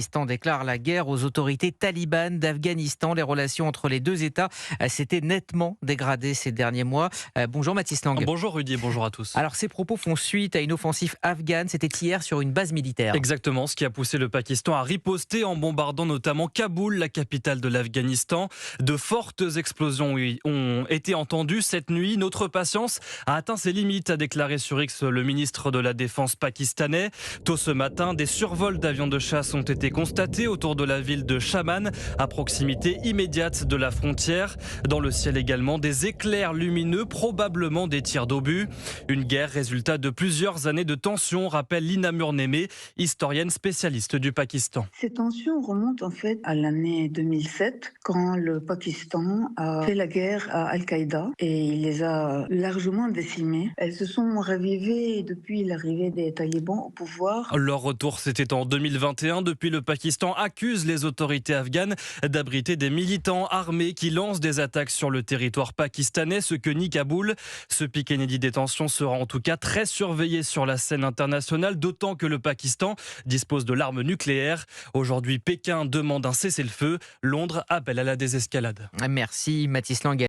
Pakistan déclare la guerre aux autorités talibanes d'Afghanistan. Les relations entre les deux États s'étaient nettement dégradées ces derniers mois. Bonjour Mathis Lang. Bonjour Rudy et bonjour à tous. Alors ces propos font suite à une offensive afghane. C'était hier sur une base militaire. Exactement, ce qui a poussé le Pakistan à riposter en bombardant notamment Kaboul, la capitale de l'Afghanistan. De fortes explosions ont été entendues cette nuit. Notre patience a atteint ses limites, a déclaré sur X le ministre de la Défense pakistanais. Tôt ce matin, des survols d'avions de chasse ont été constatés autour de la ville de Shaman, à proximité immédiate de la frontière. Dans le ciel également, des éclairs lumineux, probablement des tirs d'obus. Une guerre résultat de plusieurs années de tensions, rappelle Lina Murnemé, historienne spécialiste du Pakistan. Ces tensions remontent en fait à l'année 2007, quand le Pakistan a fait la guerre à Al-Qaïda et il les a largement décimées. Elles se sont ravivées depuis l'arrivée des talibans au pouvoir. Leur retour, c'était en 2021. Depuis, le Pakistan accuse les autorités afghanes d'abriter des militants armés qui lancent des attaques sur le territoire pakistanais, ce que nie Kaboul. Ce pic inédit des tensions sera en tout cas très surveillé sur la scène internationale, d'autant que le Pakistan dispose de l'arme nucléaire. Aujourd'hui, Pékin demande un cessez-le-feu. Londres appelle à la désescalade. Merci Mathis Lang.